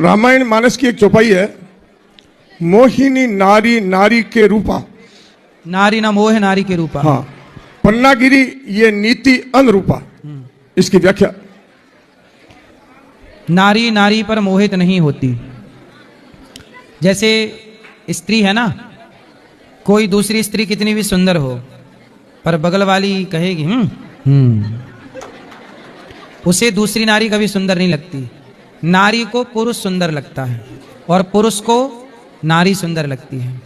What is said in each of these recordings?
रामायण मानस की एक चौपाई है, मोहिनी नारी नारी के रूपा। नारी ना मोह नारी के रूपा। हाँ, पन्नागिरी ये नीति अनुरूपा। इसकी व्याख्या, नारी नारी पर मोहित नहीं होती। जैसे स्त्री है ना, कोई दूसरी स्त्री कितनी भी सुंदर हो पर बगल वाली कहेगी उसे दूसरी नारी कभी सुंदर नहीं लगती। नारी को पुरुष सुंदर लगता है और पुरुष को नारी सुंदर लगती है।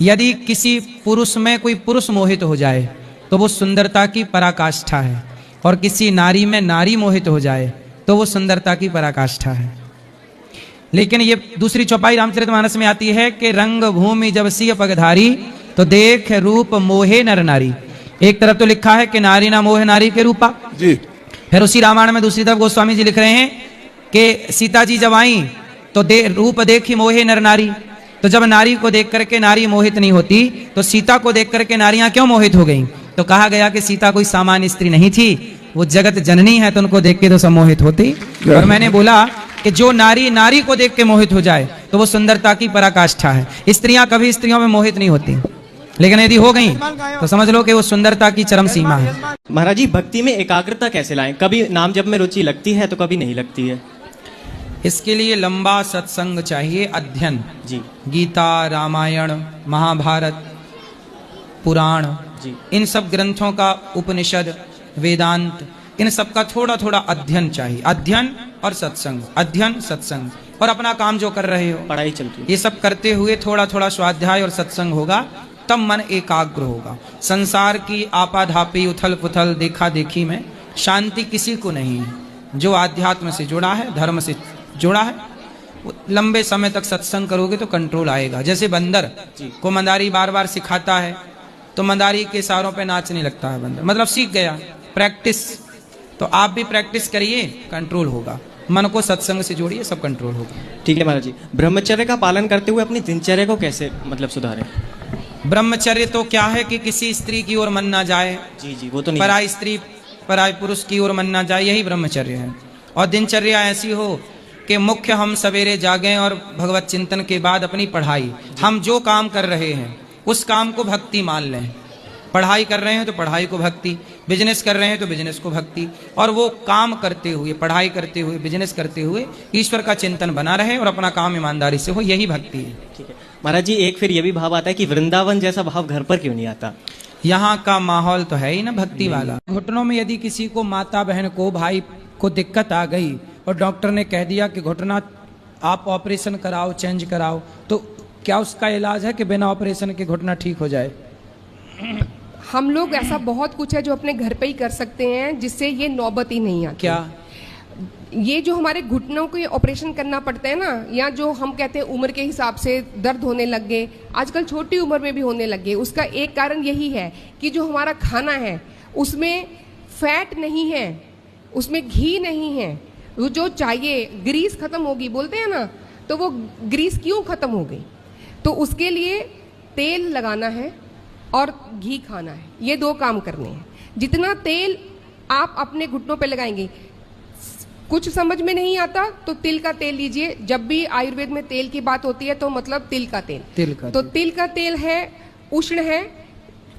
यदि किसी पुरुष में कोई पुरुष मोहित हो जाए तो वो सुंदरता की पराकाष्ठा है, और किसी नारी में नारी मोहित हो जाए तो वो सुंदरता की पराकाष्ठा है। लेकिन ये दूसरी चौपाई रामचरितमानस में आती है कि रंग भूमि जब सिय पगधारी तो देख रूप मोहे नर नारी। एक तरफ तो लिखा है कि नारी ना मोह नारी के रूपा जी, फिर उसी रामायण में दूसरी तरफ गोस्वामी जी लिख रहे हैं कि सीता जी जब आई तो रूप देखी मोहे नर नारी। तो जब नारी को देख करके नारी मोहित नहीं होती तो सीता को देख करके नारियां क्यों मोहित हो गईं? तो कहा गया कि सीता कोई सामान्य स्त्री नहीं थी, वो जगत जननी है, तो उनको देख के तो सम्मोहित होती। और मैंने बोला कि जो नारी नारी को देख के मोहित हो जाए तो वो सुंदरता की पराकाष्ठा है। स्त्रियां कभी स्त्रियों में मोहित नहीं होती, लेकिन यदि हो गई तो समझ लो कि वो सुंदरता की चरम सीमा है। महाराज जी, भक्ति में एकाग्रता कैसे लाएं? कभी नाम जप में रुचि लगती है तो कभी नहीं लगती है। इसके लिए लंबा सत्संग चाहिए, अध्ययन जी। गीता, रामायण, महाभारत, पुराण जी। इन सब ग्रंथों का, उपनिषद, वेदांत, इन सब का थोड़ा थोड़ा अध्ययन चाहिए। अध्ययन और सत्संग, अध्ययन सत्संग, और अपना काम जो कर रहे हो पढ़ाई चलती है, ये सब करते हुए थोड़ा थोड़ा स्वाध्याय और सत्संग होगा, तब मन एकाग्र होगा। संसार की आपाधापी, उथल पुथल, देखा देखी में शांति किसी को नहीं है। जो आध्यात्म से जुड़ा है, धर्म से जुड़ा है, लंबे समय तक सत्संग करोगे तो कंट्रोल आएगा। जैसे बंदर को मंदारी बार बार सिखाता है तो मंदारी के इशारों पे नाचने लगता है बंदर, मतलब सीख गया। प्रैक्टिस, तो आप भी प्रैक्टिस करिए, कंट्रोल होगा। मन को सत्संग से जोड़िए, सब कंट्रोल होगा। ठीक है महाराज जी, ब्रह्मचर्य का पालन करते हुए अपनी दिनचर्या को कैसे सुधारें? ब्रह्मचर्य तो क्या है कि किसी स्त्री की ओर मन ना जाए। जी जी, वो तो नहीं। पराई स्त्री, पराई पुरुष की ओर मन ना जाए, यही ब्रह्मचर्य है। और दिनचर्या ऐसी हो कि मुख्य हम सवेरे जागें और भगवत चिंतन के बाद अपनी पढ़ाई, हम जो काम कर रहे हैं उस काम को भक्ति मान लें। पढ़ाई कर रहे हैं तो पढ़ाई को भक्ति, बिजनेस कर रहे हैं तो बिजनेस को भक्ति, और वो काम करते हुए, पढ़ाई करते हुए, बिजनेस करते हुए ईश्वर का चिंतन बना रहे और अपना काम ईमानदारी से हो, यही भक्ति है। ठीक है महाराज जी, एक फिर ये भी भाव आता है कि वृंदावन जैसा भाव घर पर क्यों नहीं आता? यहाँ का माहौल तो है ही ना भक्ति वाला। घुटनों में यदि किसी को, माता बहन को, भाई को दिक्कत आ गई और डॉक्टर ने कह दिया कि घुटना आप ऑपरेशन कराओ, चेंज कराओ, तो क्या उसका इलाज है कि बिना ऑपरेशन के घुटना ठीक हो जाए? हम लोग ऐसा बहुत कुछ है जो अपने घर पे ही कर सकते हैं जिससे ये नौबत ही नहीं आती। क्या? ये जो हमारे घुटनों को ऑपरेशन करना पड़ता है ना, या जो हम कहते हैं उम्र के हिसाब से दर्द होने लग गए, आजकल छोटी उम्र में भी होने लग गए, उसका एक कारण यही है कि जो हमारा खाना है उसमें फैट नहीं है, उसमें घी नहीं है, वो जो चाहिए, ग्रीस खत्म होगी बोलते हैं ना, तो वो ग्रीस क्यों खत्म हो गई? तो उसके लिए तेल लगाना है और घी खाना है, ये दो काम करने हैं। जितना तेल आप अपने घुटनों पे लगाएंगे, कुछ समझ में नहीं आता तो तिल का तेल लीजिए। जब भी आयुर्वेद में तेल की बात होती है तो मतलब तिल का तेल, तो तिल का तेल है, उष्ण है,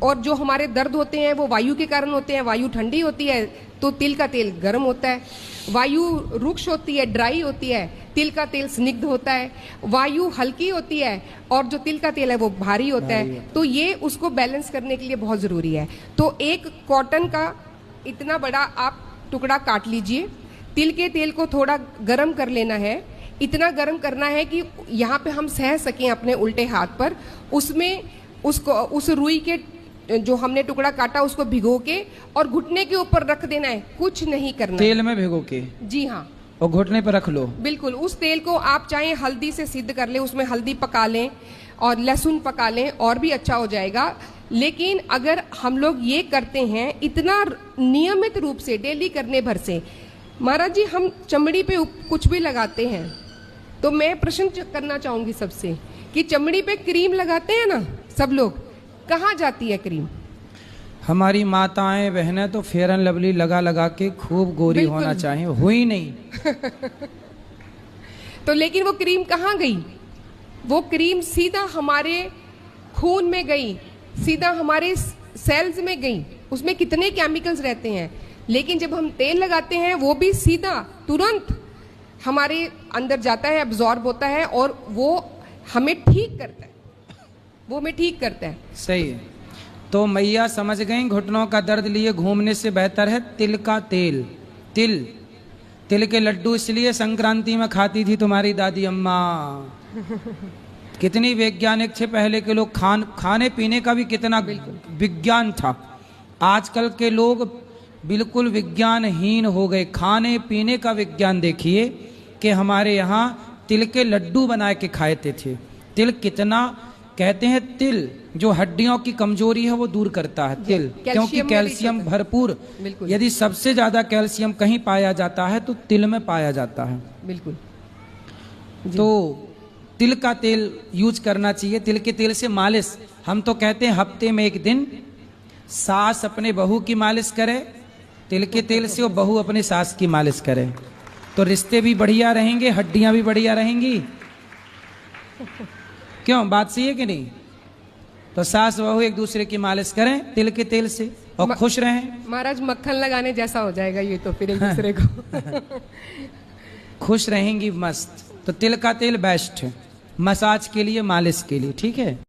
और जो हमारे दर्द होते हैं वो वायु के कारण होते हैं। वायु ठंडी होती है तो तिल का तेल गर्म होता है। वायु रुक्ष होती है, ड्राई होती है, तिल का तेल स्निग्ध होता है। वायु हल्की होती है और जो तिल का तेल है वो भारी होता है। तो ये उसको बैलेंस करने के लिए बहुत ज़रूरी है। तो एक कॉटन का इतना बड़ा आप टुकड़ा काट लीजिए, तिल के तेल को थोड़ा गरम कर लेना है, इतना गरम करना है कि यहाँ पे हम सह सकें अपने उल्टे हाथ पर। उसमें उसको, उस रुई के जो हमने टुकड़ा काटा उसको भिगो के और घुटने के ऊपर रख देना है, कुछ नहीं करना। तेल में भिगो के? जी हाँ, और घुटने पर रख लो। बिल्कुल। उस तेल को आप चाहे हल्दी से सिद्ध कर लें, उसमें हल्दी पका लें और लहसुन पका लें, और भी अच्छा हो जाएगा। लेकिन अगर हम लोग ये करते हैं इतना नियमित रूप से, डेली करने भर से, महाराज जी हम चमड़ी पे कुछ भी लगाते हैं तो मैं प्रश्न करना चाहूंगी सबसे कि चमड़ी पे क्रीम लगाते हैं ना सब लोग, कहाँ जाती है क्रीम? हमारी माताएं बहनें तो फेयर एंड लवली लगा लगा के खूब गोरी होना चाहिए, हुई नहीं। तो लेकिन वो क्रीम कहाँ गई? वो क्रीम सीधा हमारे खून में गई, सीधा हमारे सेल्स में गई। उसमें कितने केमिकल्स रहते हैं, लेकिन जब हम तेल लगाते हैं वो भी सीधा तुरंत हमारे अंदर जाता है, अब्जॉर्ब होता है और वो हमें ठीक करता है, वो हमें ठीक करता है। सही है। तो मैया समझ गई, घुटनों का दर्द लिए घूमने से बेहतर है तिल का तेल। तिल के लड्डू इसलिए संक्रांति में खाती थी तुम्हारी दादी अम्मा। कितनी वैज्ञानिक थे पहले के लोग, खाने पीने का भी कितना विज्ञान था। आजकल के लोग बिल्कुल विज्ञानहीन हो गए। खाने पीने का विज्ञान देखिए कि हमारे यहाँ तिल के लड्डू बना के खाते थे। तिल कितना, कहते हैं तिल जो हड्डियों की कमजोरी है वो दूर करता है तिल, क्योंकि कैल्शियम भरपूर। यदि सबसे ज्यादा कैल्शियम कहीं पाया जाता है तो तिल में पाया जाता है। बिल्कुल। तो तिल का तेल यूज करना चाहिए। तिल के तेल से मालिश, हम तो कहते हैं हफ्ते में एक दिन सास अपने बहू की मालिश करे तिल के तेल से, और बहू अपने सास की मालिश करे, तो रिश्ते भी बढ़िया रहेंगे, हड्डियां भी बढ़िया रहेंगी। क्यों, बात सही है कि नहीं? तो सास बहू एक दूसरे की मालिश करें तिल के तेल से और खुश रहें। महाराज मक्खन लगाने जैसा हो जाएगा ये तो फिर एक दूसरे को। खुश रहेंगी मस्त। तो तिल का तेल बेस्ट है मसाज के लिए, मालिश के लिए, ठीक है।